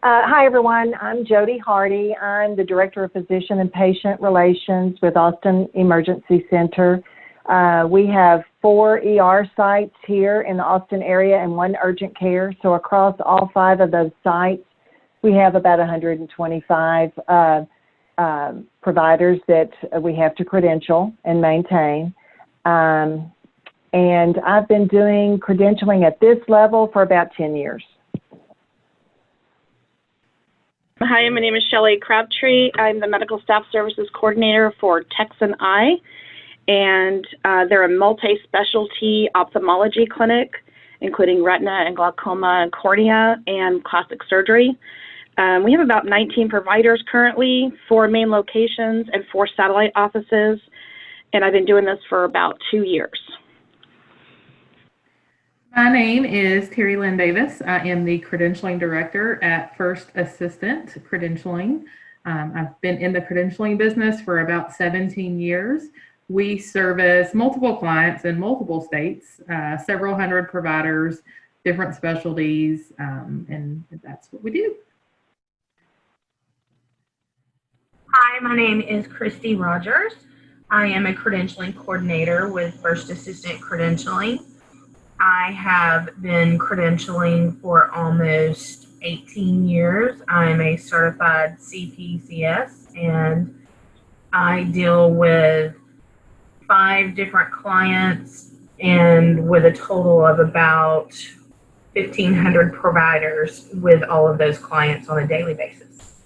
Hi, everyone. I'm Jody Hardy. I'm the Director of Physician and Patient Relations with Austin Emergency Center. We have 4 ER sites here in the Austin area and 1 urgent care. So across all 5 of those sites, we have about 125 providers that we have to credential and maintain. And I've been doing credentialing at this level for about 10 years. Hi, my name is Shelley Crabtree. I'm the Medical Staff Services Coordinator for Texan Eye, and they're a multi-specialty ophthalmology clinic, including retina and glaucoma and cornea and plastic surgery. We have about 19 providers currently, 4 main locations and 4 satellite offices, and I've been doing this for about 2 years. My name is Terry Lynn Davis. I am the Credentialing Director at First Assistant Credentialing. I've been in the credentialing business for about 17 years. We service multiple clients in multiple states, several hundred providers, different specialties, and that's what we do. Hi, my name is Christy Rogers. I am a credentialing coordinator with First Assistant Credentialing. I have been credentialing for almost 18 years. I'm a certified CPCS, and I deal with 5 different clients and with a total of about 1,500 providers with all of those clients on a daily basis.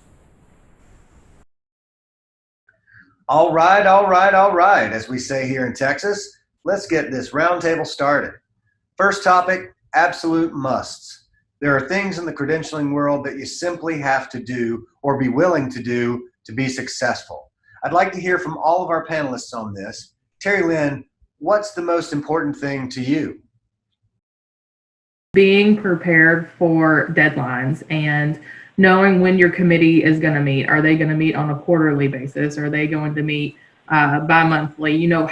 All right, as we say here in Texas, let's get this roundtable started. First topic, absolute musts. There are things in the credentialing world that you simply have to do or be willing to do to be successful. I'd like to hear from all of our panelists on this. Terry Lynn, what's the most important thing to you? Being prepared for deadlines and knowing when your committee is going to meet. Are they going to meet on a quarterly basis? Are they going to meet bi-monthly? You know,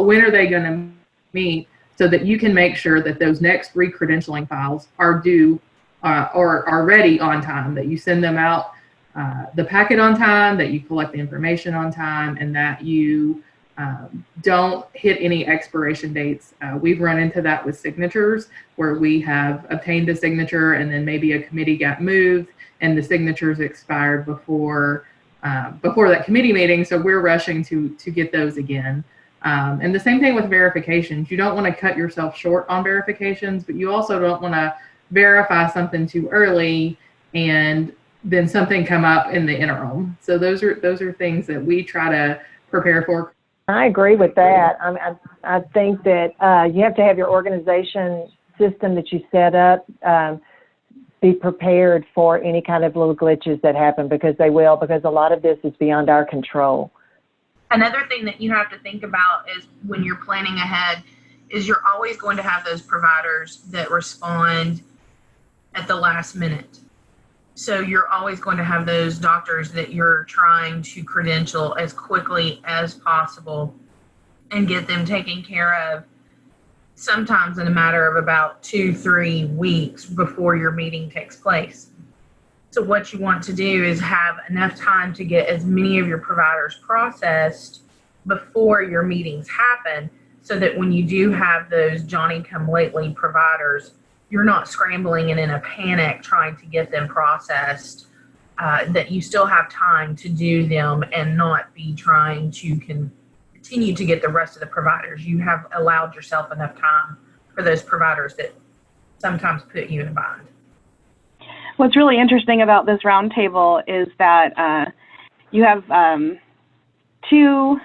when are they going to meet so that you can make sure that those next re-credentialing files are due or are ready on time, that you send them out the packet on time, that you collect the information on time, and that you don't hit any expiration dates. We've run into that with signatures where we have obtained a signature and then maybe a committee got moved and the signatures expired before that committee meeting. So we're rushing to get those again. And the same thing with verifications. You don't want to cut yourself short on verifications, but you also don't want to verify something too early and then something come up in the interim. So those are things that we try to prepare for. I agree with that. I think that you have to have your organization system that you set up be prepared for any kind of little glitches that happen, because they will, because a lot of this is beyond our control. Another thing that you have to think about is when you're planning ahead is you're always going to have those providers that respond at the last minute. So you're always going to have those doctors that you're trying to credential as quickly as possible and get them taken care of, sometimes in a matter of about 2-3 weeks before your meeting takes place. So what you want to do is have enough time to get as many of your providers processed before your meetings happen, so that when you do have those Johnny-come-lately providers, you're not scrambling and in a panic trying to get them processed, that you still have time to do them and not be trying to continue to get the rest of the providers. You have allowed yourself enough time for those providers that sometimes put you in a bind. What's really interesting about this roundtable is that you have two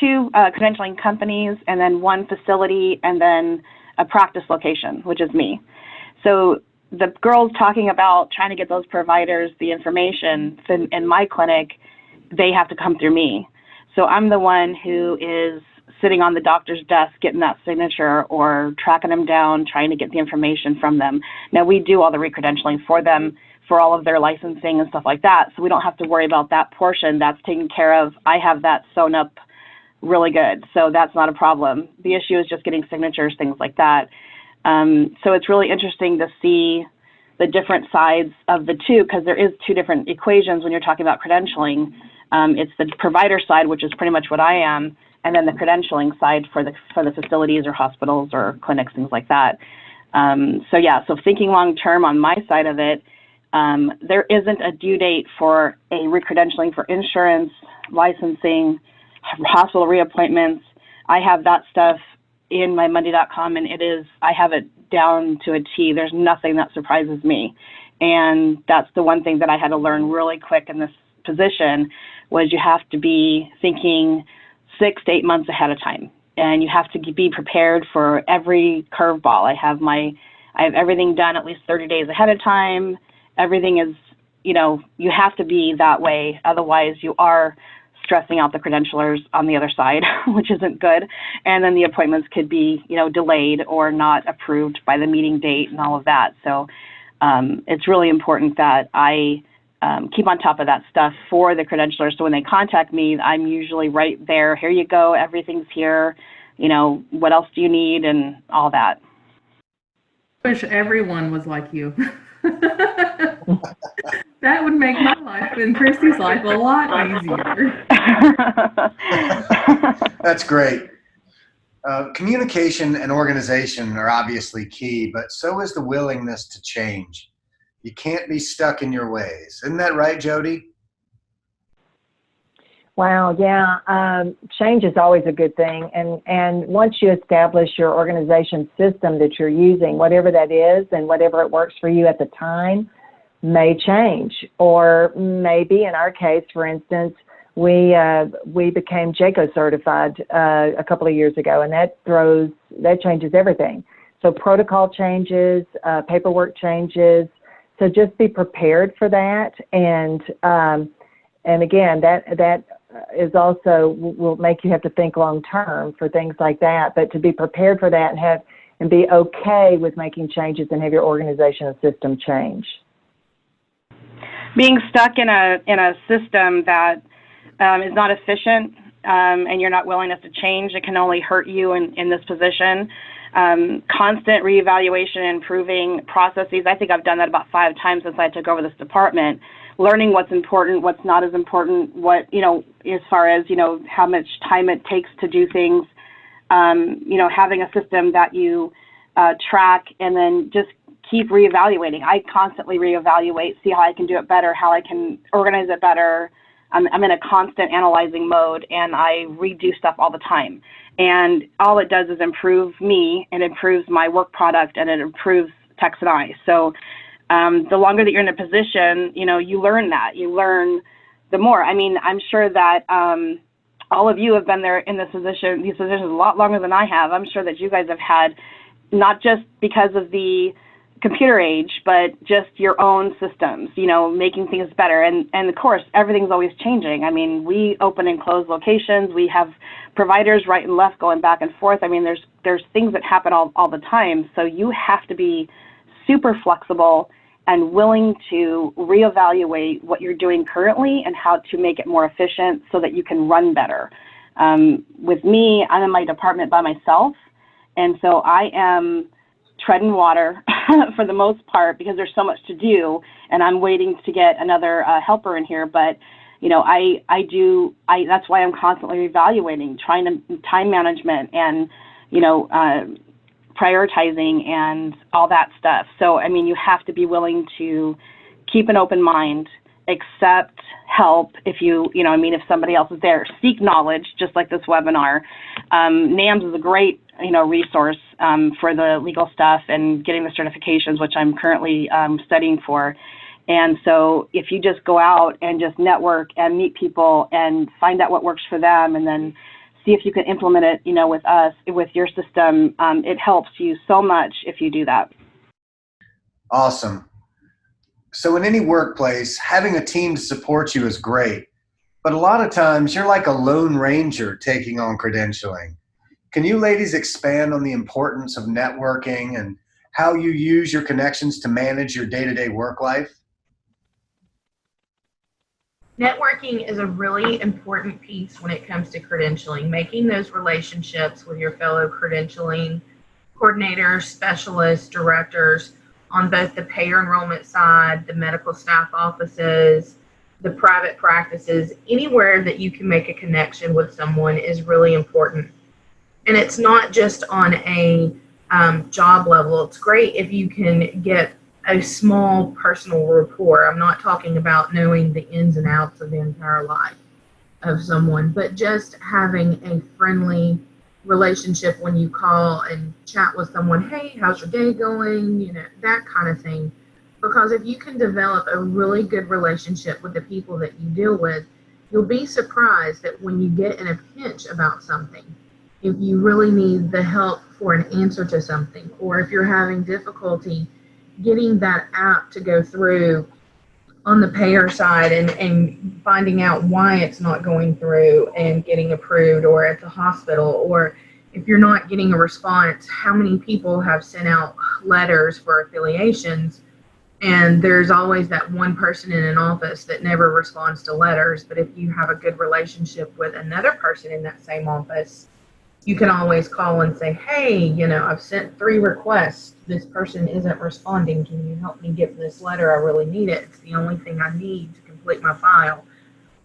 credentialing companies, and then 1 facility, and then a practice location, which is me. So the girls talking about trying to get those providers the information in my clinic, they have to come through me. So I'm the one who is sitting on the doctor's desk getting that signature or tracking them down, trying to get the information from them. Now, we do all the recredentialing for them for all of their licensing and stuff like that, so we don't have to worry about that portion. That's taken care of. I have that sewn up really good, so that's not a problem. The issue is just getting signatures, things like that. So it's really interesting to see the different sides of the two, because there is two different equations when you're talking about credentialing. It's the provider side, which is pretty much what I am, and then the credentialing side for the facilities or hospitals or clinics, things like that. So thinking long term on my side of it, there isn't a due date for a recredentialing for insurance, licensing, hospital reappointments. I have that stuff in my Monday.com, and I have it down to a T. There's nothing that surprises me. And that's the one thing that I had to learn really quick in this position, was you have to be thinking 6 to 8 months ahead of time. And you have to be prepared for every curveball. I have everything done at least 30 days ahead of time. Everything is, you have to be that way. Otherwise, you are stressing out the credentialers on the other side, which isn't good. And then the appointments could be, delayed or not approved by the meeting date and all of that. So it's really important that I keep on top of that stuff for the credentialers. So when they contact me, I'm usually right there. Here you go. Everything's here. What else do you need, and all that. I wish everyone was like you. That would make my life and Christy's life a lot easier. That's great. Communication and organization are obviously key, but so is the willingness to change. You can't be stuck in your ways. Isn't that right, Jody? Wow, yeah. Change is always a good thing. And once you establish your organization system that you're using, whatever that is and whatever it works for you at the time may change. Or maybe in our case, for instance, we became JACO certified a couple of years ago, and that changes everything. So protocol changes, paperwork changes. So just be prepared for that. And again, that is also will make you have to think long term for things like that. But to be prepared for that and be okay with making changes and have your organization and system change. Being stuck in a system that is not efficient and you're not willing to change, it can only hurt you in this position. Constant reevaluation and improving processes. I think I've done that about 5 times since I took over this department. Learning what's important, what's not as important, as far as, how much time it takes to do things, having a system that you track and then just keep reevaluating. I constantly reevaluate, see how I can do it better, how I can organize it better. I'm in a constant analyzing mode, and I redo stuff all the time. And all it does is improve me, and improves my work product, and it improves Tex and I. So the longer that you're in a position, you learn that. You learn the more. I mean, I'm sure that all of you have been there in these positions a lot longer than I have. I'm sure that you guys have had, not just because of the computer age, but just your own systems, making things better. And of course, everything's always changing. I mean, we open and close locations. We have providers right and left going back and forth. I mean, there's things that happen all the time. So you have to be super flexible and willing to reevaluate what you're doing currently and how to make it more efficient so that you can run better. With me, I'm in my department by myself. And so I am treading water for the most part because there's so much to do, and I'm waiting to get another helper in here. But that's why I'm constantly evaluating, trying to time management and prioritizing and all that stuff. So I mean, you have to be willing to keep an open mind, accept help if if somebody else is there. Seek knowledge, just like this webinar. NAMS is a great resource for the legal stuff and getting the certifications, which I'm currently studying for. And so if you just go out and just network and meet people and find out what works for them, and then see if you can implement it, with us, with your system, it helps you so much if you do that. Awesome. So in any workplace, having a team to support you is great, but a lot of times you're like a lone ranger taking on credentialing. Can you ladies expand on the importance of networking and how you use your connections to manage your day-to-day work life? Networking is a really important piece when it comes to credentialing, making those relationships with your fellow credentialing coordinators, specialists, directors, on both the payer enrollment side, the medical staff offices, the private practices. Anywhere that you can make a connection with someone is really important. And it's not just on a job level. It's great if you can get a small personal rapport. I'm not talking about knowing the ins and outs of the entire life of someone, but just having a friendly relationship when you call and chat with someone. Hey, how's your day going? You know, that kind of thing. Because if you can develop a really good relationship with the people that you deal with, you'll be surprised that when you get in a pinch about something, if you really need the help for an answer to something, or if you're having difficulty getting that app to go through on the payer side and finding out why it's not going through and getting approved, or at the hospital, or if you're not getting a response, how many people have sent out letters for affiliations, and there's always that one person in an office that never responds to letters. But if you have a good relationship with another person in that same office, you can always call and say, hey, you know, I've sent 3 requests. This person isn't responding. Can you help me get this letter? I really need it. It's the only thing I need to complete my file.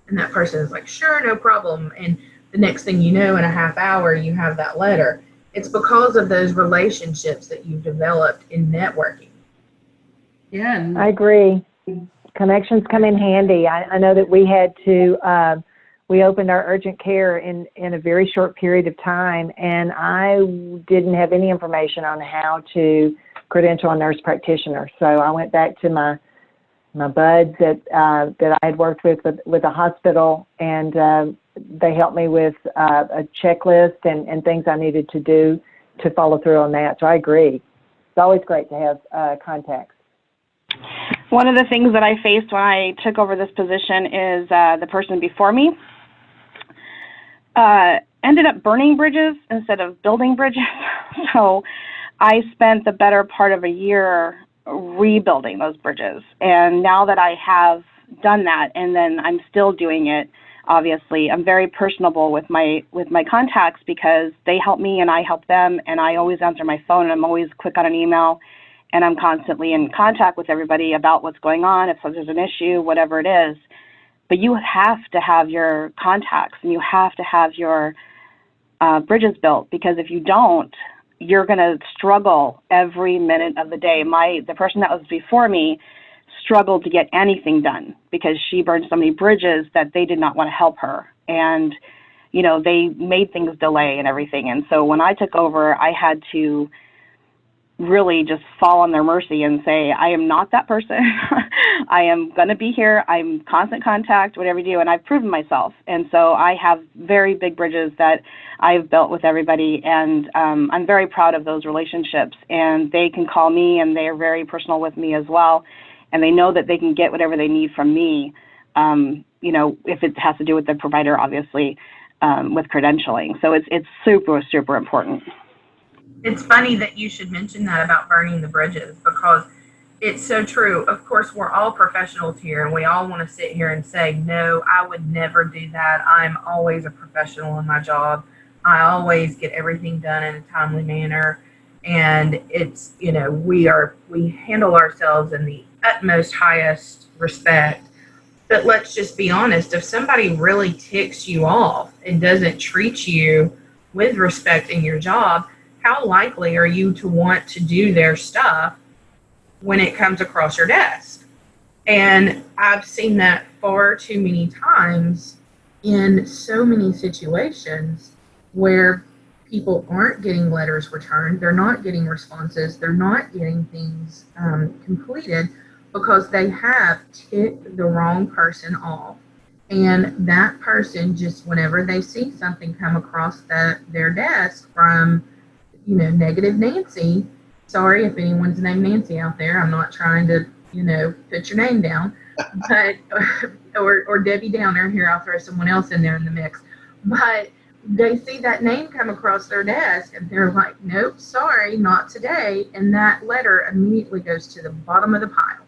And that person is like, sure, no problem. And the next thing you know, in a half hour, you have that letter. It's because of those relationships that you've developed in networking. Yeah. I agree. Connections come in handy. I know that we had to, we opened our urgent care in a very short period of time, and I didn't have any information on how to credential a nurse practitioner. So I went back to my buds that I had worked with the hospital, and they helped me with a checklist and things I needed to do to follow through on that. So I agree. It's always great to have contacts. One of the things that I faced when I took over this position is the person before me ended up burning bridges instead of building bridges. So I spent the better part of a year rebuilding those bridges. And now that I have done that, and then I'm still doing it, obviously, I'm very personable with my contacts, because they help me and I help them, and I always answer my phone, and I'm always quick on an email, and I'm constantly in contact with everybody about what's going on, if there's an issue, whatever it is. But you have to have your contacts, and you have to have your bridges built, because if you don't, you're going to struggle every minute of the day. The person that was before me struggled to get anything done because she burned so many bridges that they did not want to help her. And, you know, they made things delay and everything. And so when I took over, I had to really just fall on their mercy and say, I am not that person. I am going to be here. I'm constant contact, whatever you do, and I've proven myself. And so I have very big bridges that I've built with everybody, and I'm very proud of those relationships. And they can call me, and they are very personal with me as well, and they know that they can get whatever they need from me, you know, if it has to do with the provider, obviously, with credentialing. So it's super, super important. It's funny that you should mention that about burning the bridges, because it's so true. Of course, we're all professionals here, and we all want to sit here and say, no, I would never do that. I'm always a professional in my job. I always get everything done in a timely manner. And it's, you know, we handle ourselves in the utmost highest respect. But let's just be honest, if somebody really ticks you off and doesn't treat you with respect in your job, how likely are you to want to do their stuff when it comes across your desk? And I've seen that far too many times in so many situations where people aren't getting letters returned, they're not getting responses, they're not getting things completed because they have ticked the wrong person off. And that person just, whenever they see something come across their desk from, you know, negative Nancy, sorry if anyone's named Nancy out there, I'm not trying to, you know, put your name down, but, or Debbie Downer, here I'll throw someone else in there in the mix, but they see that name come across their desk and they're like, nope, sorry, not today, and that letter immediately goes to the bottom of the pile.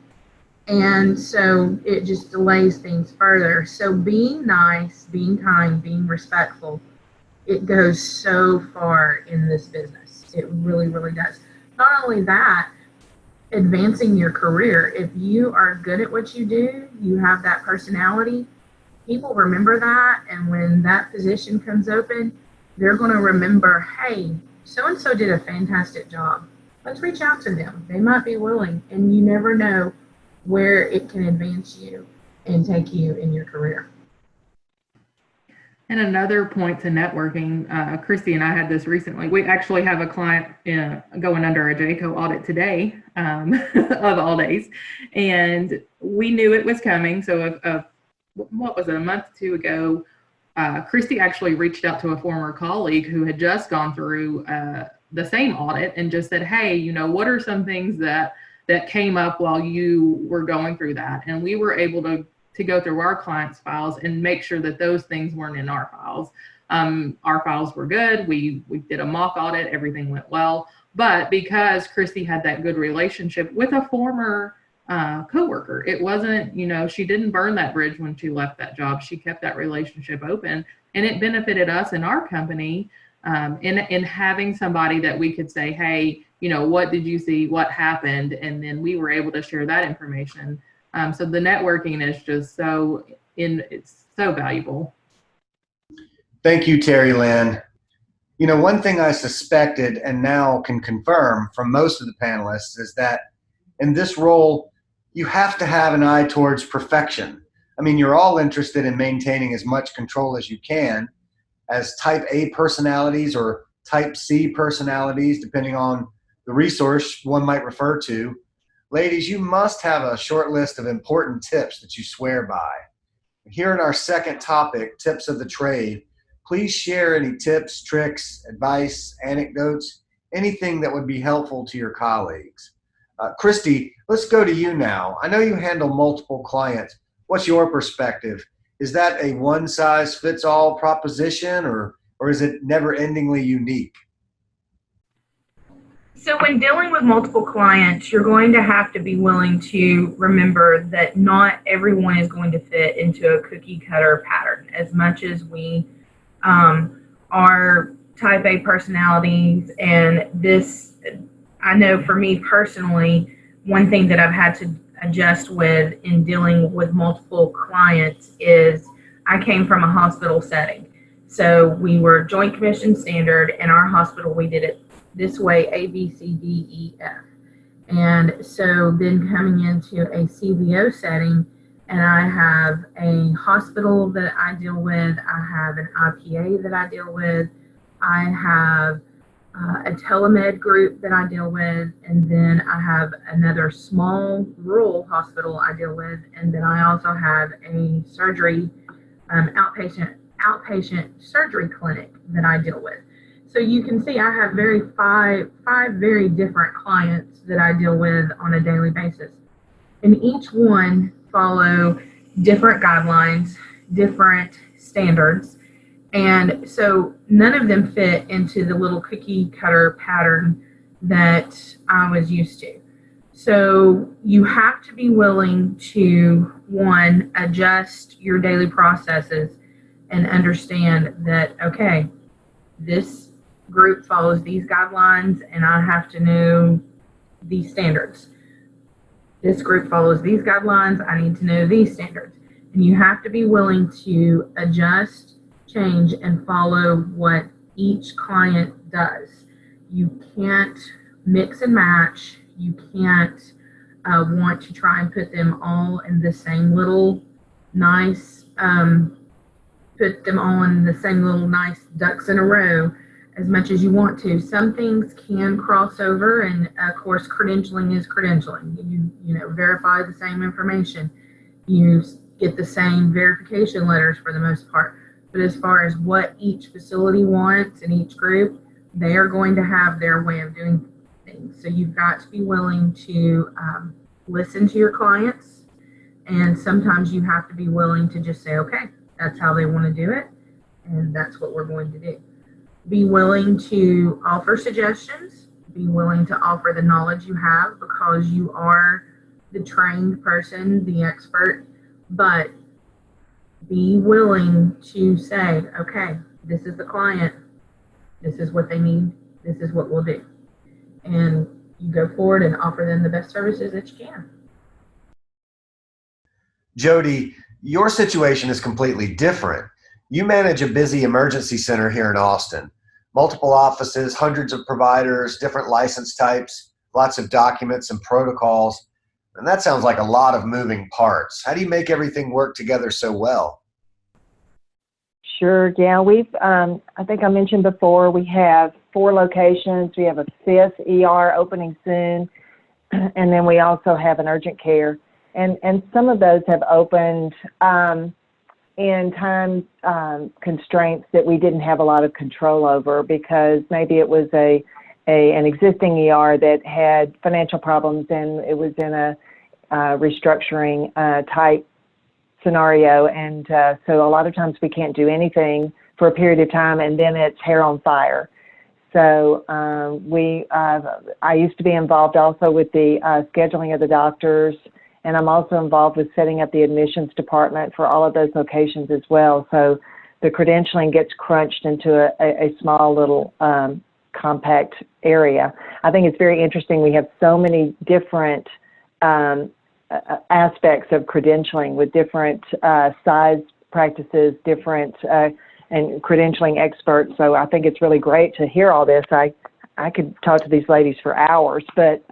And so it just delays things further. So being nice, being kind, being respectful, it goes so far in this business. It really, really does. Not only that, advancing your career. If you are good at what you do, you have that personality, people remember that. And when that position comes open, they're going to remember, hey, so and so did a fantastic job. Let's reach out to them. They might be willing. And you never know where it can advance you and take you in your career. And another point to networking, Christy and I had this recently. We actually have a client going under a JCO audit today, of all days, and we knew it was coming. So, what was it, a month or two ago, Christy actually reached out to a former colleague who had just gone through the same audit and just said, hey, you know, what are some things that came up while you were going through that? And we were able to go through our clients' files and make sure that those things weren't in our files. Our files were good. We did a mock audit. Everything went well. But because Christy had that good relationship with a former coworker, it wasn't, you know, she didn't burn that bridge when she left that job. She kept that relationship open, and it benefited us in our company in having somebody that we could say, hey, you know, what did you see? What happened? And then we were able to share that information. So the networking is just it's so valuable. Thank you, Terry Lynn. You know, one thing I suspected and now can confirm from most of the panelists is that in this role, you have to have an eye towards perfection. I mean, you're all interested in maintaining as much control as you can as type A personalities or type C personalities, depending on the resource one might refer to. Ladies, you must have a short list of important tips that you swear by. Here in our second topic, tips of the trade, please share any tips, tricks, advice, anecdotes, anything that would be helpful to your colleagues. Christy, let's go to you now. I know you handle multiple clients. What's your perspective? Is that a one-size-fits-all proposition, or is it never-endingly unique? So when dealing with multiple clients, you're going to have to be willing to remember that not everyone is going to fit into a cookie cutter pattern. As much as we are type A personalities, and this, I know for me personally, one thing that I've had to adjust with in dealing with multiple clients is I came from a hospital setting. So we were Joint Commission standard, and our hospital, we did it this way, A, B, C, D, E, F. And so then coming into a CBO setting, and I have a hospital that I deal with, I have an IPA that I deal with, I have a telemed group that I deal with, and then I have another small rural hospital I deal with, and then I also have a surgery, outpatient surgery clinic that I deal with. So you can see I have five very different clients that I deal with on a daily basis. And each one follow different guidelines, different standards. And so none of them fit into the little cookie cutter pattern that I was used to. So you have to be willing to, one, adjust your daily processes and understand that, okay, this group follows these guidelines and I have to know these standards. This group follows these guidelines, I need to know these standards. And you have to be willing to adjust, change, and follow what each client does. You can't mix and match. You can't want to try and put them all in the same little nice, ducks in a row as much as you want to. Some things can cross over, and of course credentialing is credentialing. You verify the same information. You get the same verification letters for the most part. But as far as what each facility wants and each group, they are going to have their way of doing things. So you've got to be willing to listen to your clients, and sometimes you have to be willing to just say, okay, that's how they want to do it, and that's what we're going to do. Be willing to offer suggestions, be willing to offer the knowledge you have because you are the trained person, the expert, but be willing to say, okay, this is the client, this is what they need, this is what we'll do. And you go forward and offer them the best services that you can. Jody, your situation is completely different. You manage a busy emergency center here in Austin. Multiple offices, hundreds of providers, different license types, lots of documents and protocols. And that sounds like a lot of moving parts. How do you make everything work together so well? Sure. Yeah, I think I mentioned before, we have 4 locations. We have a 5th ER opening soon, and then we also have an urgent care. And some of those have opened in time constraints that we didn't have a lot of control over, because maybe it was an existing ER that had financial problems and it was in a restructuring type scenario, and so a lot of times we can't do anything for a period of time, and then it's hair on fire. So I used to be involved also with the scheduling of the doctors, and I'm also involved with setting up the admissions department for all of those locations as well. So the credentialing gets crunched into a small little compact area. I think it's very interesting. We have so many different aspects of credentialing with different size practices, different and credentialing experts. So I think it's really great to hear all this. I could talk to these ladies for hours, but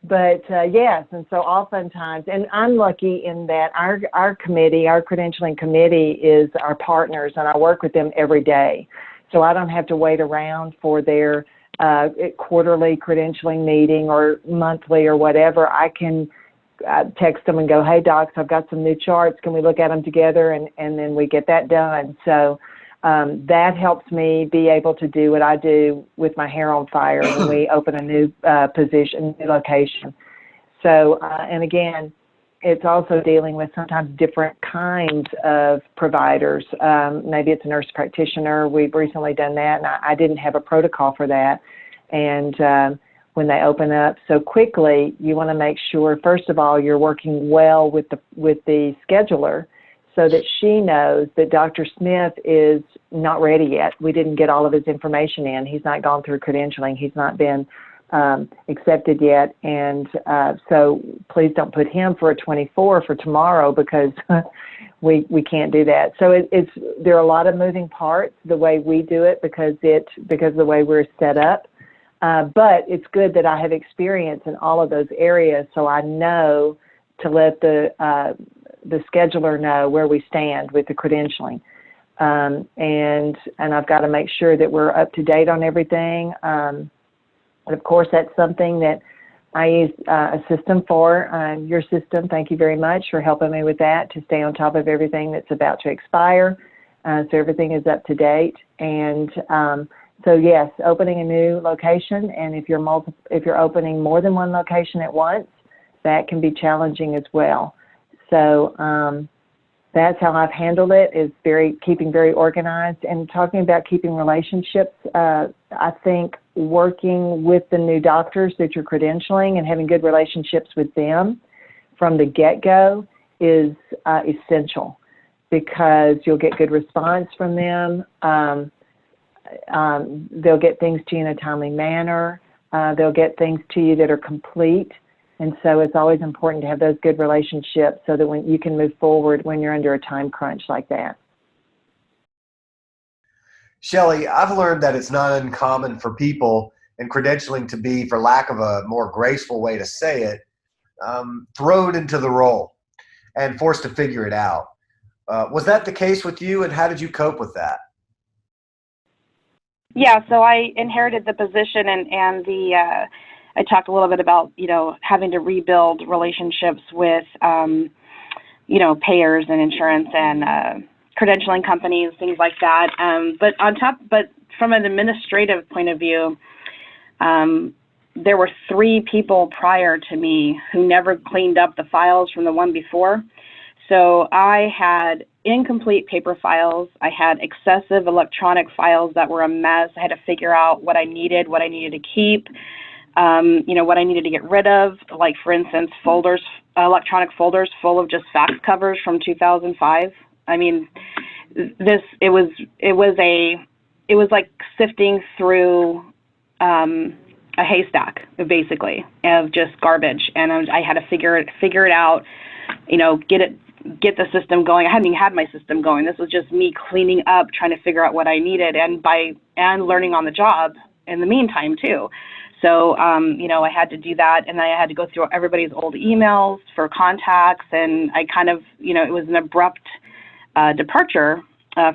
yes. And so oftentimes, and I'm lucky in that our committee, our credentialing committee, is our partners, and I work with them every day. So I don't have to wait around for their quarterly credentialing meeting or monthly or whatever. I can text them and go, hey, docs, I've got some new charts. Can we look at them together? And then we get that done. So that helps me be able to do what I do with my hair on fire when we open a new position, new location. So, and again, it's also dealing with sometimes different kinds of providers. Maybe it's a nurse practitioner. We've recently done that, and I didn't have a protocol for that. And when they open up so quickly, you want to make sure, first of all, you're working well with the scheduler so that she knows that Dr. Smith is not ready yet. We didn't get all of his information in. He's not gone through credentialing. He's not been accepted yet. And so please don't put him for a 24 for tomorrow, because we can't do that. So there are a lot of moving parts the way we do it because of the way we're set up. But it's good that I have experience in all of those areas, so I know to let the scheduler know where we stand with the credentialing. And I've got to make sure that we're up to date on everything. And of course, that's something that I use a system for, your system. Thank you very much for helping me with that, to stay on top of everything that's about to expire. So everything is up to date. And so yes, opening a new location, and if you're opening more than one location at once, that can be challenging as well. So that's how I've handled it, is keeping very organized. And talking about keeping relationships, I think working with the new doctors that you're credentialing and having good relationships with them from the get-go is essential, because you'll get good response from them. They'll get things to you in a timely manner. They'll get things to you that are complete. And so it's always important to have those good relationships so that when you can move forward when you're under a time crunch like that. Shelley, I've learned that it's not uncommon for people in credentialing to be, for lack of a more graceful way to say it, thrown into the role and forced to figure it out. Was that the case with you, and how did you cope with that? Yeah, so I inherited the position, and I talked a little bit about, having to rebuild relationships with, payers and insurance and credentialing companies, things like that. But from an administrative point of view, there were 3 people prior to me who never cleaned up the files from the one before. So I had incomplete paper files. I had excessive electronic files that were a mess. I had to figure out what I needed to keep, what I needed to get rid of. Like, for instance, electronic folders full of just fax covers from 2005. I mean, it was like sifting through a a haystack, basically, of just garbage. And I had to figure it out, get the system going. I hadn't even had my system going. This was just me cleaning up, trying to figure out what I needed, and learning on the job in the meantime too. So, I had to do that, and I had to go through everybody's old emails for contacts, and I kind of, it was an abrupt departure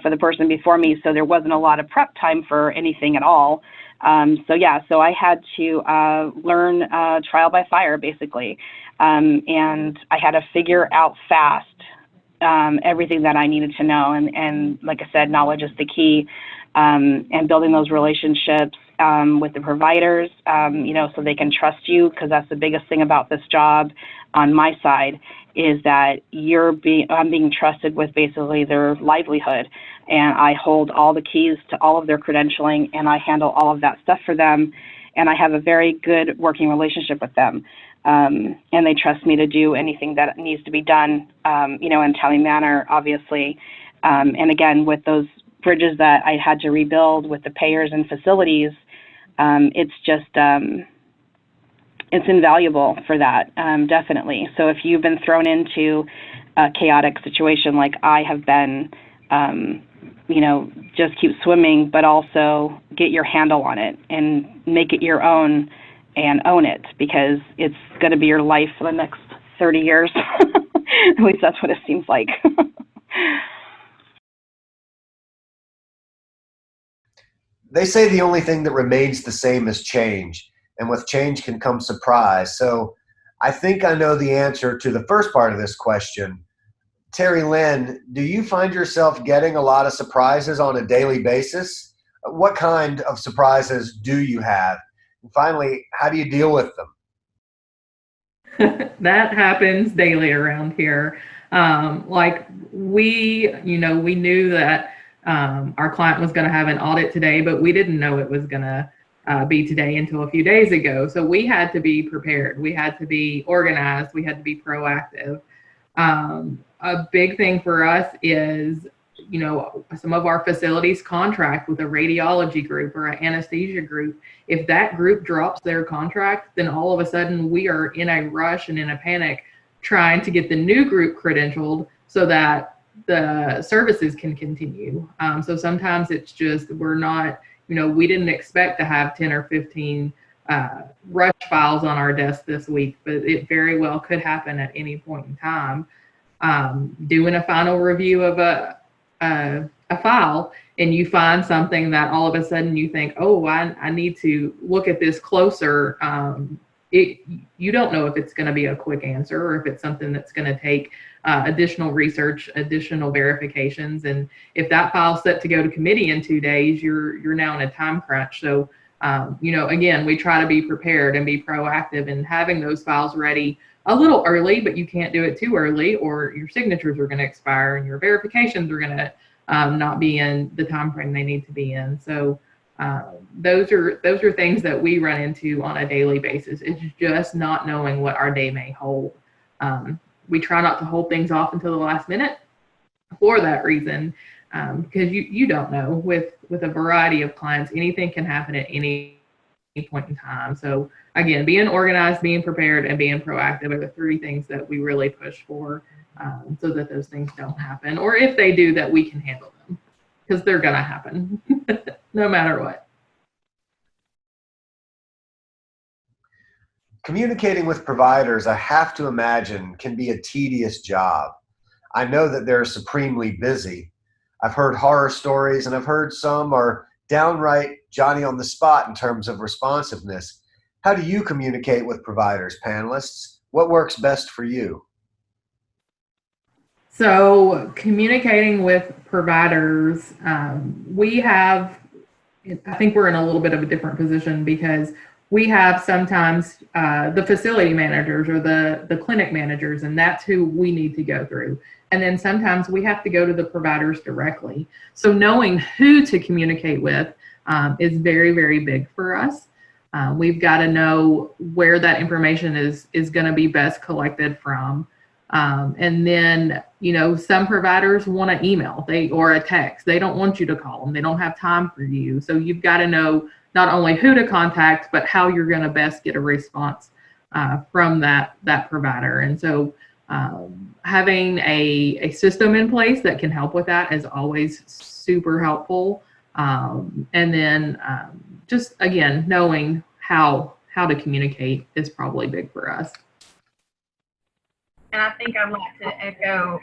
for the person before me, so there wasn't a lot of prep time for anything at all. So I had to learn trial by fire, basically, and I had to figure out fast everything that I needed to know, and like I said, knowledge is the key, and building those relationships with the providers, so they can trust you, because that's the biggest thing about this job on my side, is that I'm being trusted with basically their livelihood, and I hold all the keys to all of their credentialing, and I handle all of that stuff for them, and I have a very good working relationship with them, and they trust me to do anything that needs to be done, in a timely manner, obviously, and again, with those bridges that I had to rebuild with the payers and facilities, it's just it's invaluable for that, definitely. So if you've been thrown into a chaotic situation like I have been, just keep swimming, but also get your handle on it and make it your own and own it, because it's going to be your life for the next 30 years. At least that's what it seems like. They say the only thing that remains the same is change, and with change can come surprise. So I think I know the answer to the first part of this question. Terry Lynn, do you find yourself getting a lot of surprises on a daily basis? What kind of surprises do you have? And finally, how do you deal with them? That happens daily around here. We knew that our client was going to have an audit today, but we didn't know it was going to be today until a few days ago. So we had to be prepared. We had to be organized. We had to be proactive. A big thing for us is, some of our facilities contract with a radiology group or an anesthesia group. If that group drops their contract, then all of a sudden we are in a rush and in a panic trying to get the new group credentialed so that the services can continue. So sometimes it's just, we're not, we didn't expect to have 10 or 15 rush files on our desk this week, but it very well could happen at any point in time. Doing a final review of a file, and you find something that all of a sudden you think, oh, I need to look at this closer. You don't know if it's going to be a quick answer or if it's something that's going to take additional research, additional verifications. And if that file's set to go to committee in 2 days, you're now in a time crunch. So, again, we try to be prepared and be proactive in having those files ready a little early, but you can't do it too early or your signatures are going to expire and your verifications are going to not be in the time frame they need to be in. So those are things that we run into on a daily basis. It's just not knowing what our day may hold. We try not to hold things off until the last minute for that reason, because you don't know with a variety of clients, anything can happen at any point in time. So again, being organized, being prepared, and being proactive are the three things that we really push for, so that those things don't happen, or if they do, that we can handle them, because they're gonna happen no matter what. Communicating with providers, I have to imagine, can be a tedious job. I know that they're supremely busy. I've heard horror stories, and I've heard some are downright Johnny on the spot in terms of responsiveness. How do you communicate with providers, panelists? What works best for you? So communicating with providers, I think we're in a little bit of a different position, because we have sometimes the facility managers or the clinic managers, and that's who we need to go through. And then sometimes we have to go to the providers directly. So knowing who to communicate with is very, very big for us. We've got to know where that information is going to be best collected from. And then, some providers want to email or a text. They don't want you to call them. They don't have time for you. So you've got to know not only who to contact, but how you're going to best get a response from that provider. And so having a system in place that can help with that is always super helpful. And then just, again, knowing how to communicate is probably big for us. And I think I'd like to echo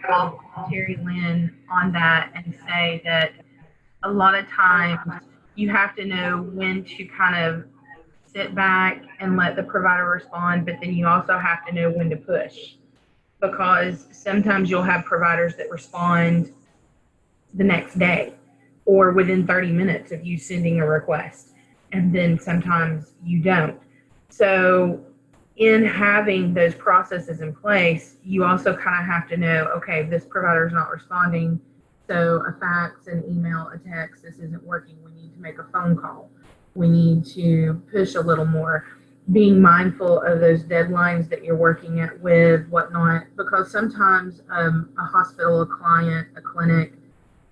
Terry Lynn on that and say that a lot of times you have to know when to kind of sit back and let the provider respond, but then you also have to know when to push, because sometimes you'll have providers that respond the next day or within 30 minutes of you sending a request, and then sometimes you don't. So in having those processes in place, you also kind of have to know, okay, this provider is not responding, so a fax, an email, a text, this isn't working. We need to make a phone call. We need to push a little more, being mindful of those deadlines that you're working at with whatnot, because sometimes a hospital, a client, a clinic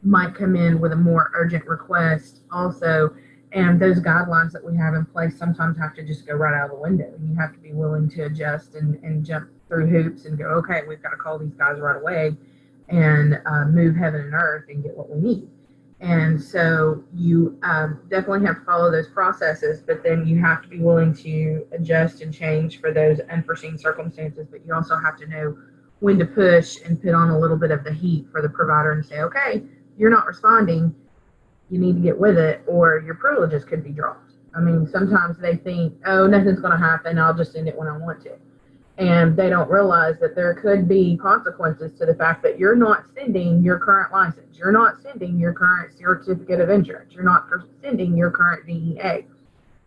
might come in with a more urgent request also. And those guidelines that we have in place sometimes have to just go right out of the window. You have to be willing to adjust and jump through hoops and go, okay, we've got to call these guys right away and move heaven and earth and get what we need. And so you definitely have to follow those processes, but then you have to be willing to adjust and change for those unforeseen circumstances. But you also have to know when to push and put on a little bit of the heat for the provider and say, okay, you're not responding. You need to get with it, or your privileges could be dropped. I mean, sometimes they think, oh, nothing's going to happen. I'll just send it when I want to. And they don't realize that there could be consequences to the fact that you're not sending your current license. You're not sending your current certificate of insurance. You're not sending your current DEA.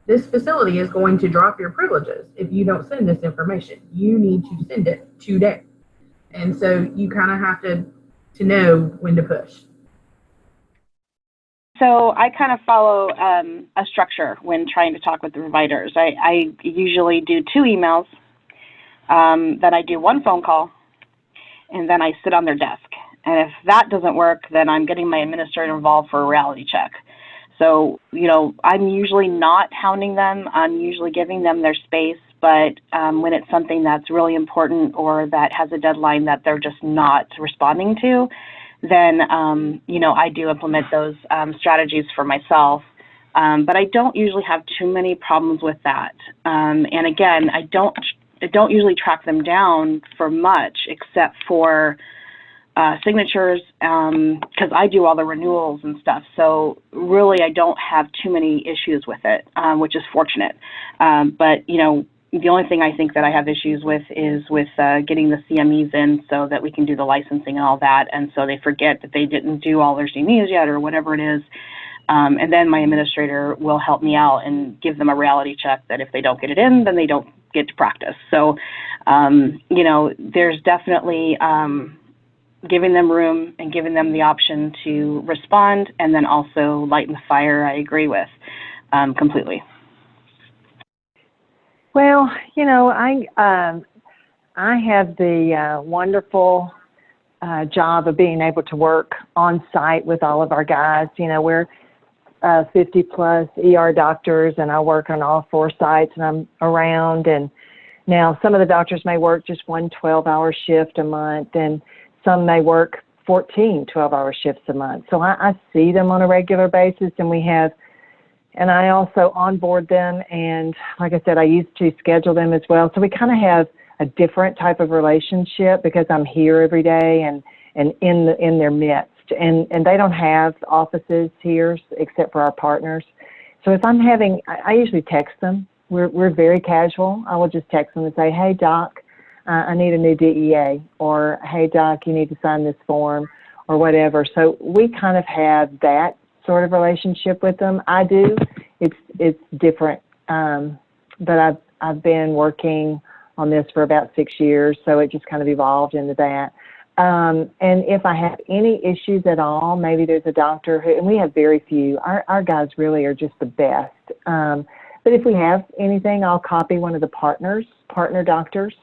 This facility is going to drop your privileges if you don't send this information. You need to send it today. And so you kind of have to know when to push. So I kind of follow a structure when trying to talk with the providers. I usually do 2 emails, then I do 1 phone call, and then I sit on their desk. And if that doesn't work, then I'm getting my administrator involved for a reality check. So, I'm usually not hounding them. I'm usually giving them their space. But when it's something that's really important or that has a deadline that they're just not responding to, then, I do implement those strategies for myself. But I don't usually have too many problems with that. And again, I don't usually track them down for much except for signatures, because I do all the renewals and stuff. So really, I don't have too many issues with it, which is fortunate. But, the only thing I think that I have issues with is with getting the CMEs in so that we can do the licensing and all that. And so they forget that they didn't do all their CMEs yet or whatever it is. And then my administrator will help me out and give them a reality check that if they don't get it in, then they don't get to practice. So, there's definitely giving them room and giving them the option to respond, and then also lighten the fire. I agree with completely. Well, I have the wonderful job of being able to work on site with all of our guys. We're 50 plus ER doctors, and I work on all 4 sites, and I'm around. And now some of the doctors may work just 1 12-hour shift a month, and some may work 14 12-hour shifts a month. So I see them on a regular basis, and I also onboard them, and like I said, I used to schedule them as well. So we kind of have a different type of relationship because I'm here every day and in their midst. And they don't have offices here except for our partners. So if I'm I usually text them. We're very casual. I will just text them and say, hey, doc, I need a new DEA, or hey, doc, you need to sign this form, or whatever. So we kind of have that sort of relationship with them. I do. It's different. But I've been working on this for about 6 years, so it just kind of evolved into that. And if I have any issues at all, maybe there's a doctor and we have very few. Our guys really are just the best. But if we have anything, I'll copy one of the partner doctors,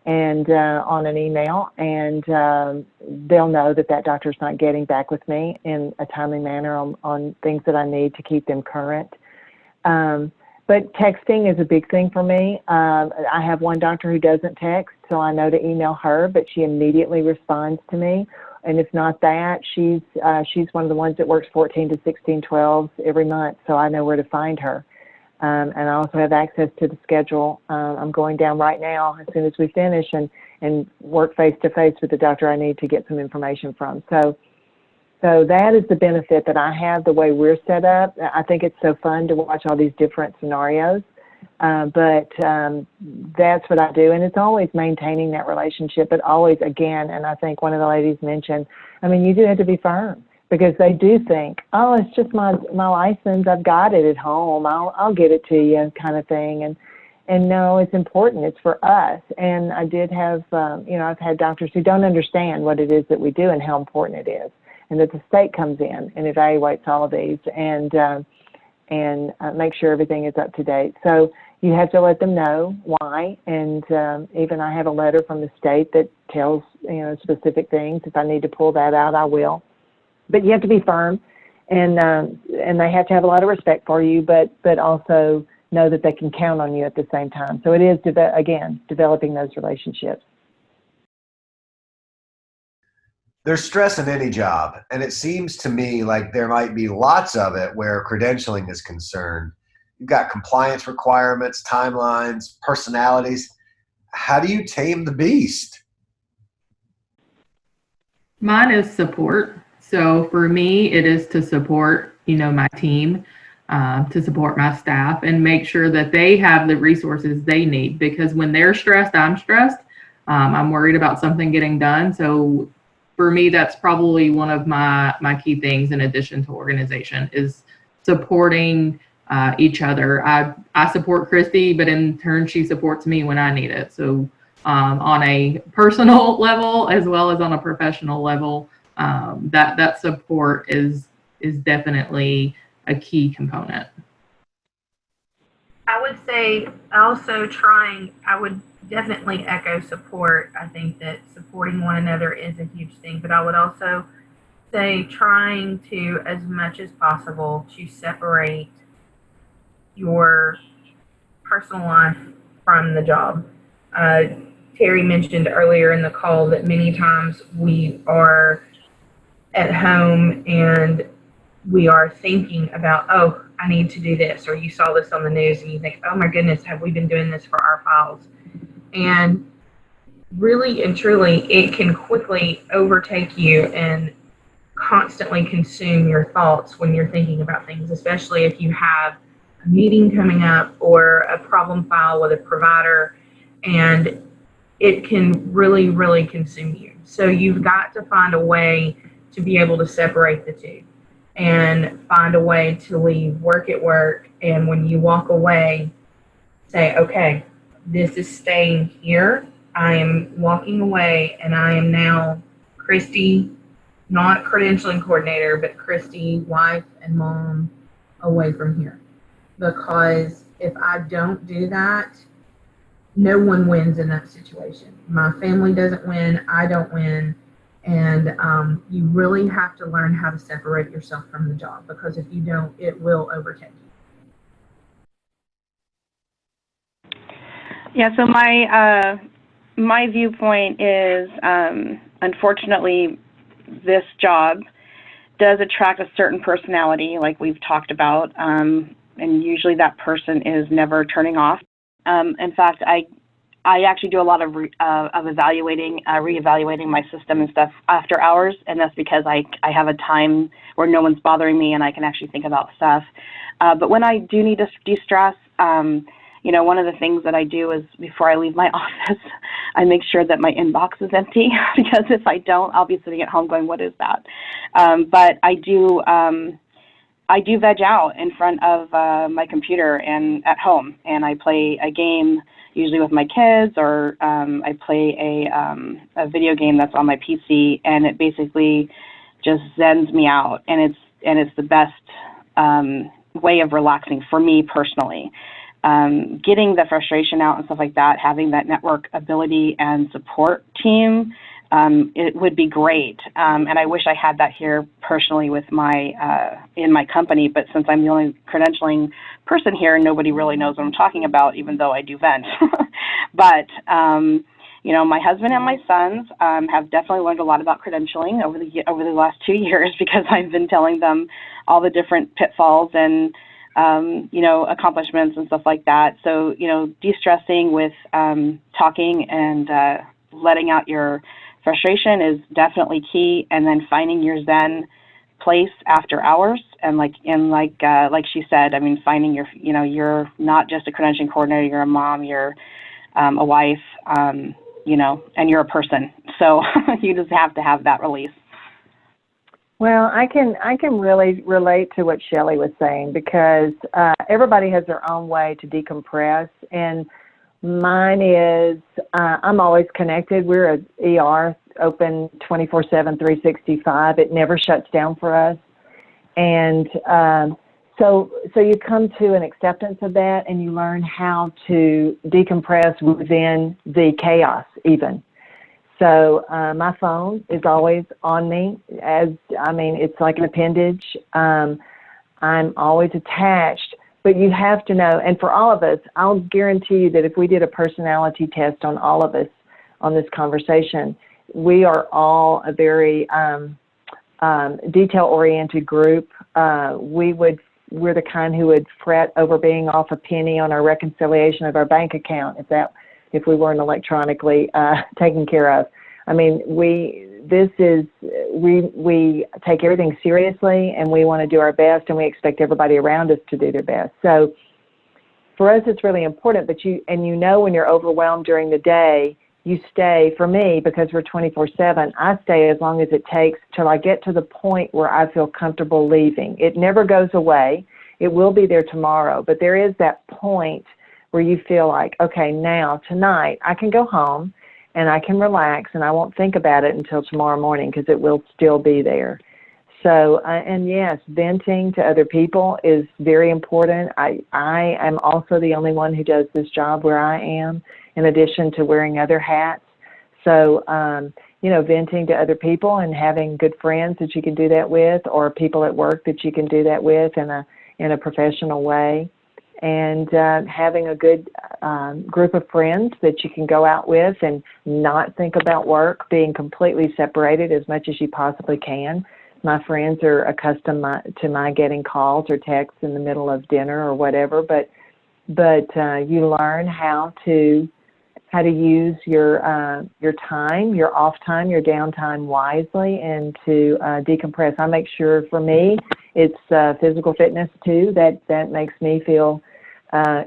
and on an email, and they'll know that that doctor's not getting back with me in a timely manner on things that I need to keep them current. But texting is a big thing for me. I have one doctor who doesn't text, so I know to email her, but she immediately responds to me. And if not that, she's one of the ones that works 14 to 16 12s every month, so I know where to find her. And I also have access to the schedule. I'm going down right now as soon as we finish and work face-to-face with the doctor I need to get some information from. So that is the benefit that I have, the way we're set up. I think it's so fun to watch all these different scenarios, but that's what I do. And it's always maintaining that relationship, but always, again, and I think one of the ladies mentioned, I mean, you do have to be firm, because they do think, oh, it's just my license, I've got it at home, I'll get it to you, kind of thing. And no, it's important. It's for us. And I did have, I've had doctors who don't understand what it is that we do and how important it is, and that the state comes in and evaluates all of these and make sure everything is up to date. So you have to let them know why. And even I have a letter from the state that tells, specific things. If I need to pull that out, I will. But you have to be firm, and they have to have a lot of respect for you, but also know that they can count on you at the same time. So it is, again, developing those relationships. There's stress in any job, and it seems to me like there might be lots of it where credentialing is concerned. You've got compliance requirements, timelines, personalities. How do you tame the beast? Mine is support. So for me, it is to support, my team, to support my staff and make sure that they have the resources they need, because when they're stressed, I'm stressed. I'm worried about something getting done. So for me, that's probably one of my key things, in addition to organization, is supporting each other. I support Christy, but in turn, she supports me when I need it. So on a personal level as well as on a professional level, that support is definitely a key component. I would say also I would definitely echo support. I think that supporting one another is a huge thing, but I would also say trying to, as much as possible, to separate your personal life from the job. Terry mentioned earlier in the call that many times we are at home and we are thinking about, oh, I need to do this, or you saw this on the news and you think, oh my goodness, have we been doing this for our files? And really and truly, it can quickly overtake you and constantly consume your thoughts when you're thinking about things, especially if you have a meeting coming up or a problem file with a provider, and it can really, really consume you. So you've got to find a way to be able to separate the two and find a way to leave work at work. And when you walk away, say, okay, this is staying here. I am walking away, and I am now Christy, not credentialing coordinator, but Christy, wife and mom, away from here. Because if I don't do that, no one wins in that situation. My family doesn't win, I don't win, and you really have to learn how to separate yourself from the job, because if you don't, it will overtake you. Yeah, so my viewpoint is, unfortunately, this job does attract a certain personality, like we've talked about, and usually that person is never turning off. In fact, I actually do a lot of reevaluating my system and stuff after hours, and that's because I have a time where no one's bothering me and I can actually think about stuff. But when I do need to de-stress, one of the things that I do is, before I leave my office, I make sure that my inbox is empty, because if I don't, I'll be sitting at home going, what is that? But I do veg out in front of my computer and at home, and I play a game, usually with my kids, or I play a video game that's on my PC, and it basically just zens me out, and it's the best way of relaxing for me personally. getting the frustration out and stuff like that, having that network ability and support team, it would be great. And I wish I had that here personally with my in my company, but since I'm the only credentialing person here, nobody really knows what I'm talking about, even though I do vent. But you know, my husband and my sons have definitely learned a lot about credentialing over the last 2 years, because I've been telling them all the different pitfalls and you know, accomplishments and stuff like that. So, you know, de-stressing with talking and letting out your frustration is definitely key, and then finding your Zen place after hours. And like she said, I mean, finding your, you know, you're not just a credentialing coordinator, you're a mom, you're a wife, you know, and you're a person. So you just have to have that release. Well, I can really relate to what Shelley was saying, because everybody has their own way to decompress, and mine is I'm always connected. We're a ER open 24/7, 365. It never shuts down for us, and so you come to an acceptance of that, and you learn how to decompress within the chaos even. So my phone is always on me, it's like an appendage. I'm always attached, but you have to know, and for all of us, I'll guarantee you that if we did a personality test on all of us on this conversation, we are all a very detail-oriented group. We're the kind who would fret over being off a penny on our reconciliation of our bank account if we weren't electronically taken care of. I mean, we take everything seriously, and we want to do our best, and we expect everybody around us to do their best. So for us, it's really important. But you know, when you're overwhelmed during the day, you stay. For me, because we're 24/7, I stay as long as it takes till I get to the point where I feel comfortable leaving. It never goes away. It will be there tomorrow, but there is that point where you feel like, okay, now, tonight, I can go home and I can relax and I won't think about it until tomorrow morning, because it will still be there. So, and yes, venting to other people is very important. I am also the only one who does this job where I am, in addition to wearing other hats. So, you know, venting to other people and having good friends that you can do that with, or people at work that you can do that with in a professional way. And having a good group of friends that you can go out with and not think about work, being completely separated as much as you possibly can. My friends are accustomed to my getting calls or texts in the middle of dinner or whatever, but you learn how to use your time, your off time, your downtime wisely, and to decompress. I make sure, for me, it's physical fitness too. That makes me feel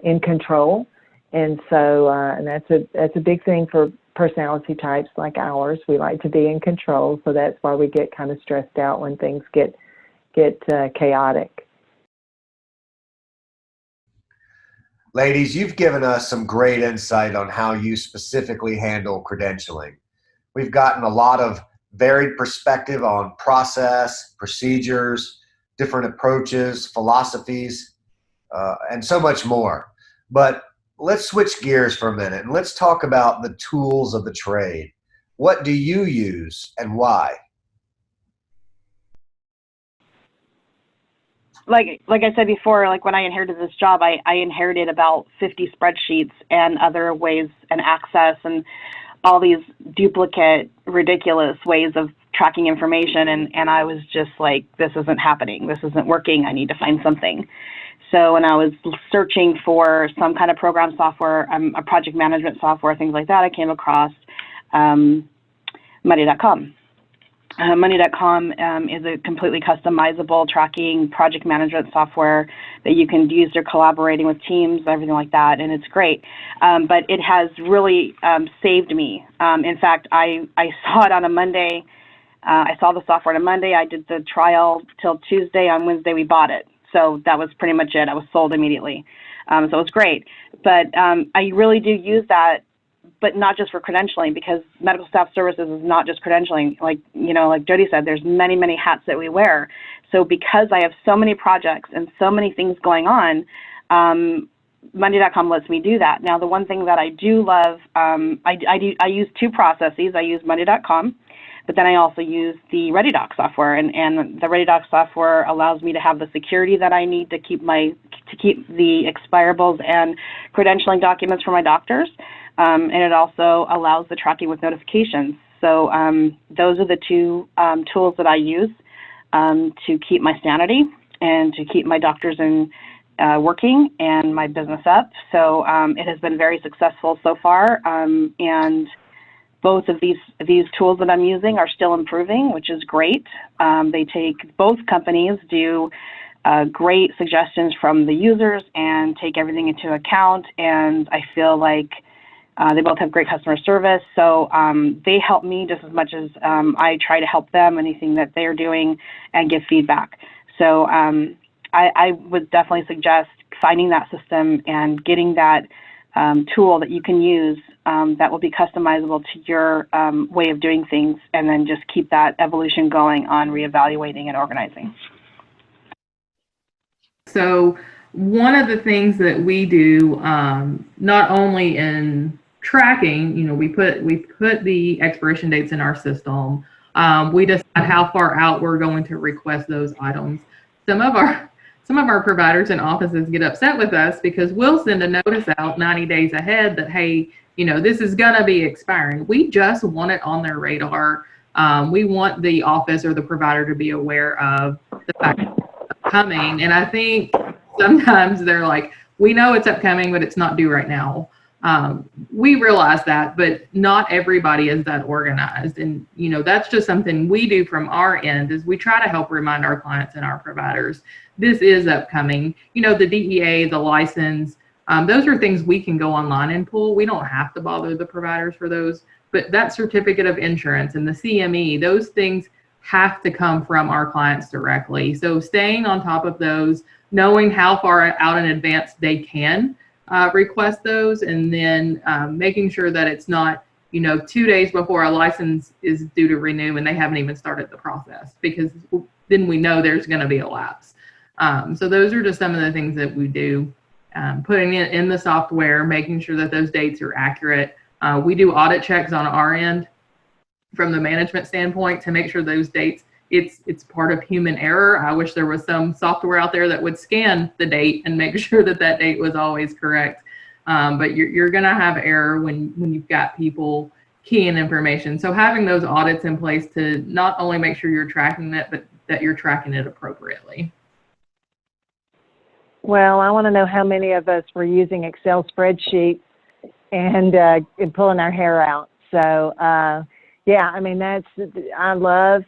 in control, and so and that's a big thing for personality types like ours. We like to be in control, so that's why we get kind of stressed out when things get chaotic. Ladies, you've given us some great insight on how you specifically handle credentialing. We've gotten a lot of varied perspective on process, procedures, different approaches, philosophies, and so much more. But let's switch gears for a minute and let's talk about the tools of the trade. What do you use and why? Like I said before, like when I inherited this job, I inherited about 50 spreadsheets and other ways and access and all these duplicate, ridiculous ways of tracking information. And I was just like, this isn't happening. This isn't working. I need to find something. So when I was searching for some kind of program software, a project management software, things like that, I came across Money.com. Money.com is a completely customizable tracking project management software that you can use for collaborating with teams, everything like that, and it's great. But it has really saved me. In fact, I saw it on a Monday. I saw the software on a Monday. I did the trial till Tuesday. On Wednesday, we bought it. So that was pretty much it. I was sold immediately. So it was great. But I really do use that, but not just for credentialing, because medical staff services is not just credentialing. Like Jody said, there's many, many hats that we wear. So because I have so many projects and so many things going on, Monday.com lets me do that. Now, the one thing that I do love, I use two processes. I use Monday.com, but then I also use the ReadyDoc software, and the ReadyDoc software allows me to have the security that I need to keep the expirables and credentialing documents for my doctors, and it also allows the tracking with notifications. So those are the two tools that I use to keep my sanity and to keep my doctors working and my business up. So it has been very successful so far, and both of these tools that I'm using are still improving, which is great. Both companies do great suggestions from the users and take everything into account, and I feel like they both have great customer service. So they help me just as much as I try to help them, anything that they're doing, and give feedback. So I would definitely suggest finding that system and getting that tool that you can use that will be customizable to your way of doing things, and then just keep that evolution going on reevaluating and organizing. So one of the things that we do, not only in tracking, we put the expiration dates in our system. We decide how far out we're going to request those items. Some of our providers and offices get upset with us because we'll send a notice out 90 days ahead that, hey, this is going to be expiring. We just want it on their radar. We want the office or the provider to be aware of the fact that it's coming. And I think sometimes they're like, we know it's upcoming, but it's not due right now. We realize that, but not everybody is that organized. And, that's just something we do from our end, is we try to help remind our clients and our providers, this is upcoming. The DEA, the license, those are things we can go online and pull. We don't have to bother the providers for those, but that certificate of insurance and the CME, those things have to come from our clients directly. So staying on top of those, knowing how far out in advance they can request those, and then making sure that it's not 2 days before a license is due to renew and they haven't even started the process, because then we know there's going to be a lapse. So those are just some of the things that we do, putting it in the software, making sure that those dates are accurate. We do audit checks on our end from the management standpoint to make sure those dates, it's part of human error. I wish there was some software out there that would scan the date and make sure that date was always correct. But you're going to have error when you've got people keying information. So having those audits in place to not only make sure you're tracking it, but that you're tracking it appropriately. Well, I want to know how many of us were using Excel spreadsheets and pulling our hair out. So, yeah, I mean, I love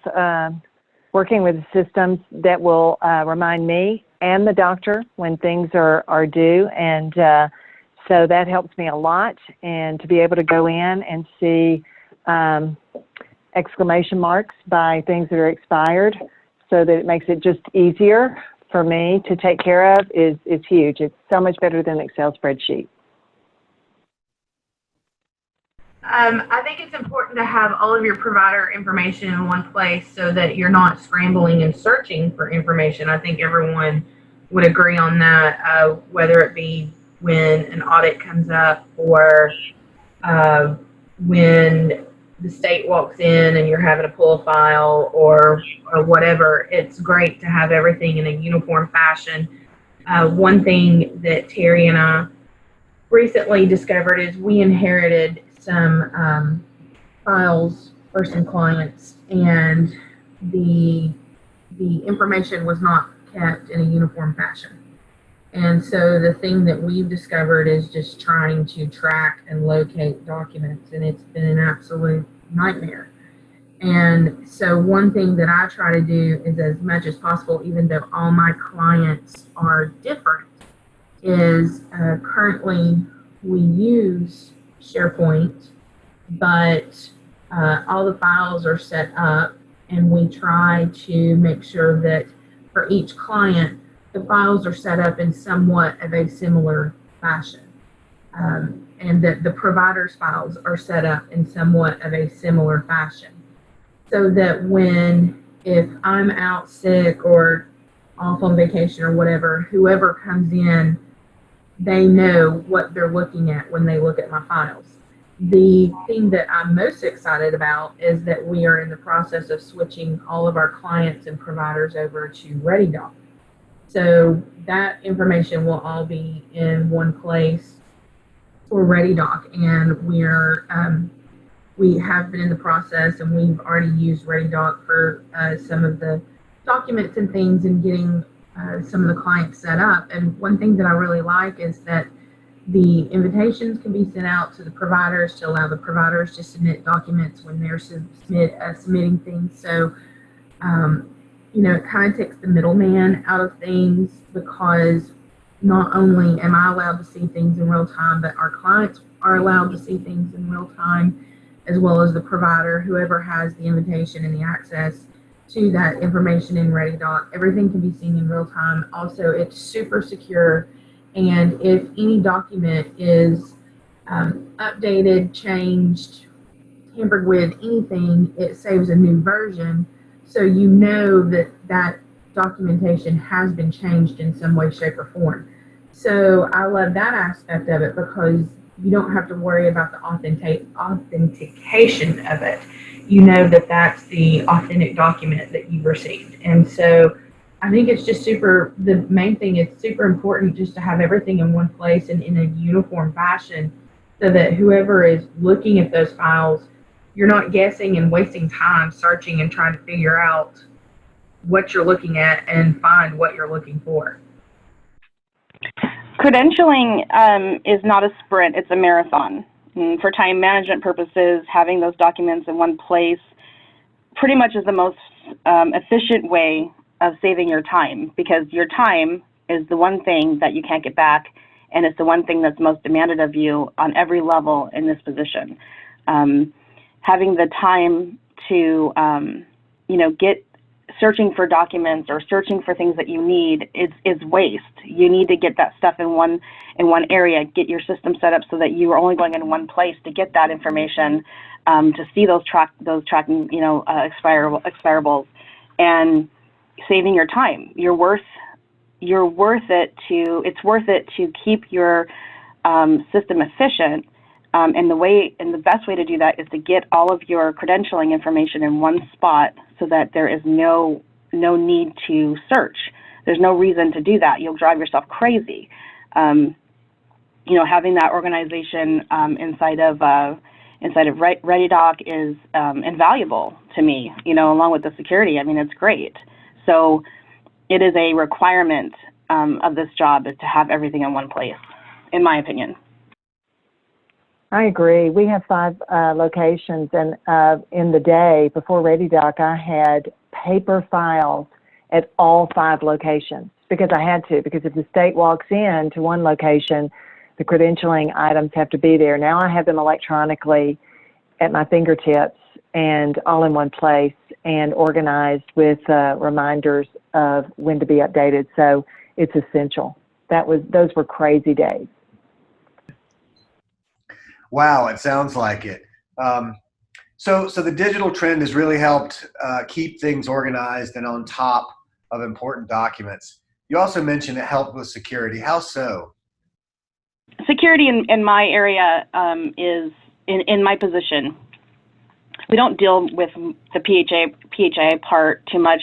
working with systems that will remind me and the doctor when things are due. And so that helps me a lot. And to be able to go in and see exclamation marks by things that are expired so that it makes it just easier for me to take care of is huge. It's so much better than an Excel spreadsheet. I think it's important to have all of your provider information in one place so that you're not scrambling and searching for information. I think everyone would agree on that, whether it be when an audit comes up or when the state walks in and you're having to pull a file or whatever. It's great to have everything in a uniform fashion. One thing that Terry and I recently discovered is we inherited some files for some clients, and the information was not kept in a uniform fashion. And so the thing that we've discovered is just trying to track and locate documents, and it's been an absolute nightmare. And so one thing that I try to do is, as much as possible, even though all my clients are different, is currently we use SharePoint, but all the files are set up, and we try to make sure that for each client, the files are set up in somewhat of a similar fashion, and that the provider's files are set up in somewhat of a similar fashion, so that if I'm out sick or off on vacation or whatever, whoever comes in they know what they're looking at when they look at my files. The thing that I'm most excited about is that we are in the process of switching all of our clients and providers over to ReadyDoc. So that information will all be in one place for ReadyDoc, and we have been in the process, and we've already used ReadyDoc for some of the documents and things, and getting some of the clients set up. And one thing that I really like is that the invitations can be sent out to the providers to allow the providers to submit documents when they're submitting things. So, it kind of takes the middleman out of things, because not only am I allowed to see things in real time, but our clients are allowed to see things in real time, as well as the provider, whoever has the invitation and the access to that information in ReadyDoc. Everything can be seen in real time. Also, it's super secure, and if any document is updated, changed, tampered with, anything, it saves a new version, so you know that that documentation has been changed in some way, shape, or form. So I love that aspect of it, because you don't have to worry about the authentication of it. You know that that's the authentic document that you've received. And so I think it's just the main thing, it's super important just to have everything in one place and in a uniform fashion, so that whoever is looking at those files, you're not guessing and wasting time searching and trying to figure out what you're looking at and find what you're looking for. Credentialing is not a sprint, it's a marathon. And for time management purposes, having those documents in one place pretty much is the most efficient way of saving your time, because your time is the one thing that you can't get back, and it's the one thing that's most demanded of you on every level in this position. Having the time to, get searching for documents or searching for things that you need is waste. You need to get that stuff in one area, get your system set up so that you are only going in one place to get that information, to see those tracking, expirables, and saving your time. It's worth it to keep your system efficient. And the best way to do that is to get all of your credentialing information in one spot, so that there is no need to search. There's no reason to do that. You'll drive yourself crazy. Having that organization inside of ReadyDoc is invaluable to me. Along with the security. I mean, it's great. So it is a requirement of this job, is to have everything in one place, in my opinion. I agree. We have 5 locations, and in the day before ReadyDoc, I had paper files at all 5 locations, because I had to, because if the state walks in to one location, the credentialing items have to be there. Now I have them electronically at my fingertips and all in one place and organized with reminders of when to be updated. So it's essential. Those were crazy days. Wow, it sounds like it. So the digital trend has really helped keep things organized and on top of important documents. You also mentioned it helped with security. How so? Security in my area is, in my position, we don't deal with the PHA part too much,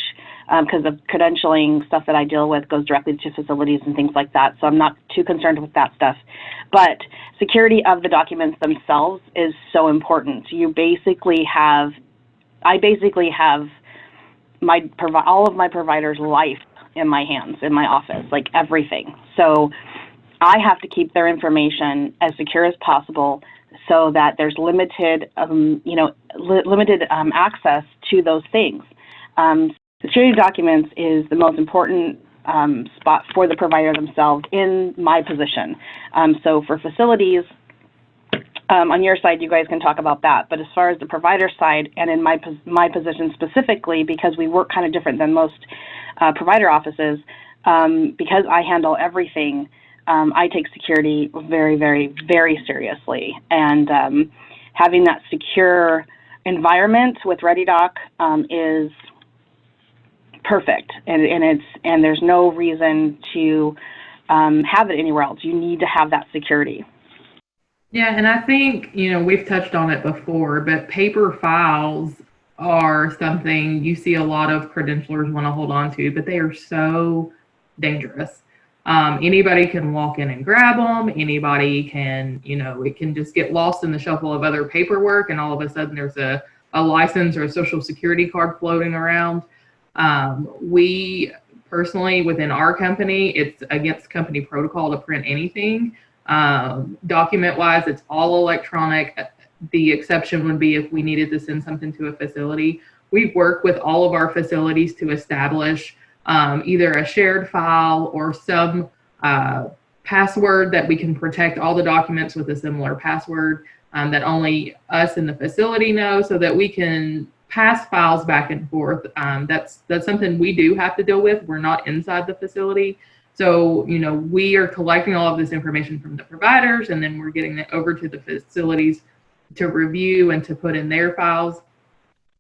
because the credentialing stuff that I deal with goes directly to facilities and things like that, so I'm not too concerned with that stuff. But security of the documents themselves is so important. I basically have all of my providers' life in my hands, in my office, like everything. So I have to keep their information as secure as possible, so that there's limited access to those things. Security documents is the most important spot for the provider themselves in my position. So for facilities, on your side, you guys can talk about that. But as far as the provider side, and in my position specifically, because we work kind of different than most provider offices, because I handle everything, I take security very, very, very seriously. And having that secure environment with ReadyDoc is perfect, and there's no reason to have it anywhere else. You need to have that security. Yeah, and I think, we've touched on it before, but paper files are something you see a lot of credentialers want to hold on to, but they are so dangerous. Anybody can walk in and grab them. Anybody can, it can just get lost in the shuffle of other paperwork, and all of a sudden there's a license or a social security card floating around. We personally, within our company, it's against company protocol to print anything. Document-wise, it's all electronic. The exception would be if we needed to send something to a facility. We've worked with all of our facilities to establish either a shared file or some password that we can protect all the documents with a similar password that only us in the facility know, so that we can pass files back and forth. That's something we do have to deal with. We're not inside the facility. So, we are collecting all of this information from the providers, and then we're getting it over to the facilities to review and to put in their files.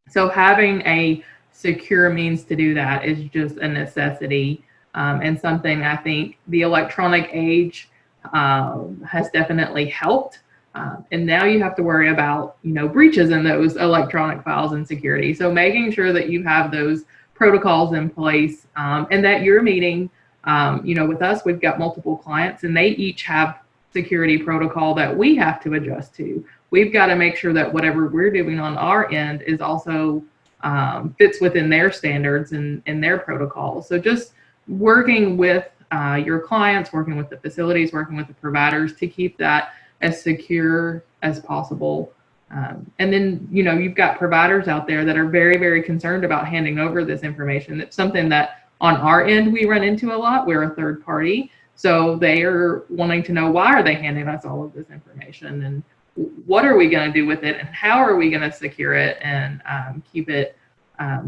So having a secure means to do that is just a necessity, and something I think the electronic age has definitely helped. And now you have to worry about, breaches in those electronic files and security. So making sure that you have those protocols in place, and that you're meeting. With us, we've got multiple clients, and they each have security protocol that we have to adjust to. We've got to make sure that whatever we're doing on our end is also fits within their standards and their protocols. So just working with your clients, working with the facilities, working with the providers to keep that as secure as possible. And then, you've got providers out there that are very, very concerned about handing over this information. It's something that on our end we run into a lot. We're a third party. So they are wanting to know, why are they handing us all of this information, and what are we going to do with it, and how are we going to secure it and keep it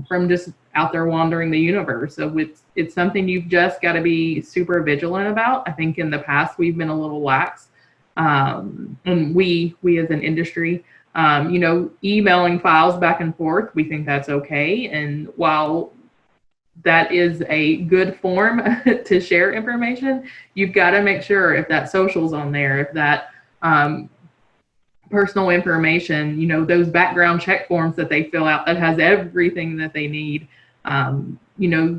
from just out there wandering the universe. So it's something you've just got to be super vigilant about. I think in the past we've been a little lax, and we as an industry, emailing files back and forth, we think that's okay. And while that is a good form to share information, you've got to make sure if that social's on there, if that personal information, those background check forms that they fill out that has everything that they need,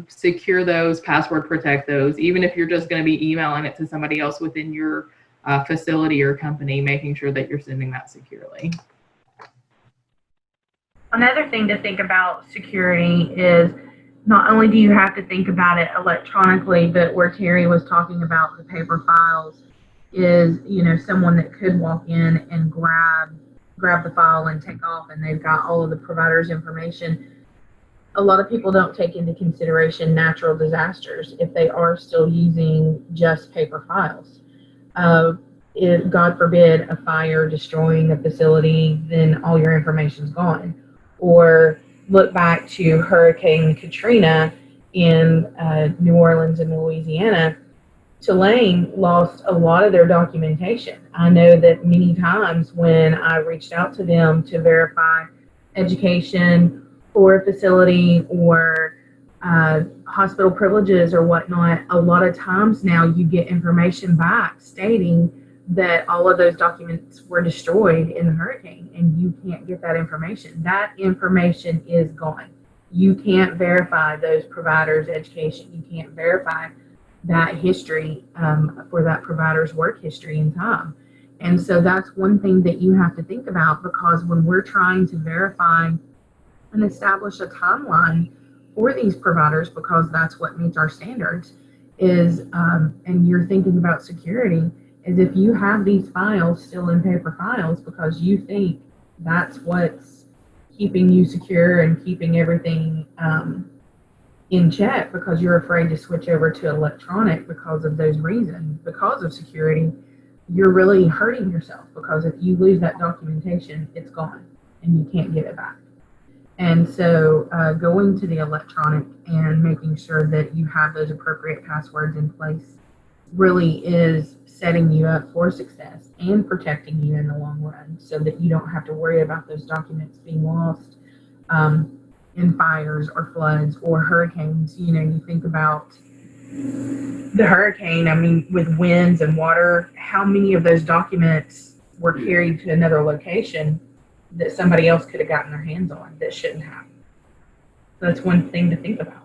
secure those, password protect those, even if you're just going to be emailing it to somebody else within your facility or company, making sure that you're sending that securely. Another thing to think about security is not only do you have to think about it electronically, but where Terry was talking about the paper files is, someone that could walk in and grab the file and take off, and they've got all of the provider's information. A lot of people don't take into consideration natural disasters if they are still using just paper files. If, God forbid, a fire destroying a facility, then all your information's gone. Or look back to Hurricane Katrina in New Orleans and Louisiana. Tulane lost a lot of their documentation. I know that many times when I reached out to them to verify education for a facility or hospital privileges or whatnot, a lot of times now you get information back stating that all of those documents were destroyed in the hurricane, and you can't get that information. That information is gone. You can't verify those providers' education. You can't verify that history for that provider's work history and time. And so that's one thing that you have to think about, because when we're trying to verify and establish a timeline for these providers, because that's what meets our standards, is, and you're thinking about security, is if you have these files still in paper files because you think that's what's keeping you secure and keeping everything in check, because you're afraid to switch over to electronic because of those reasons, because of security, you're really hurting yourself, because if you lose that documentation, it's gone and you can't get it back. And so going to the electronic and making sure that you have those appropriate passwords in place really is setting you up for success and protecting you in the long run, so that you don't have to worry about those documents being lost in fires or floods or hurricanes. You think about the hurricane, I mean, with winds and water, how many of those documents were carried to another location that somebody else could have gotten their hands on that shouldn't have? So that's one thing to think about.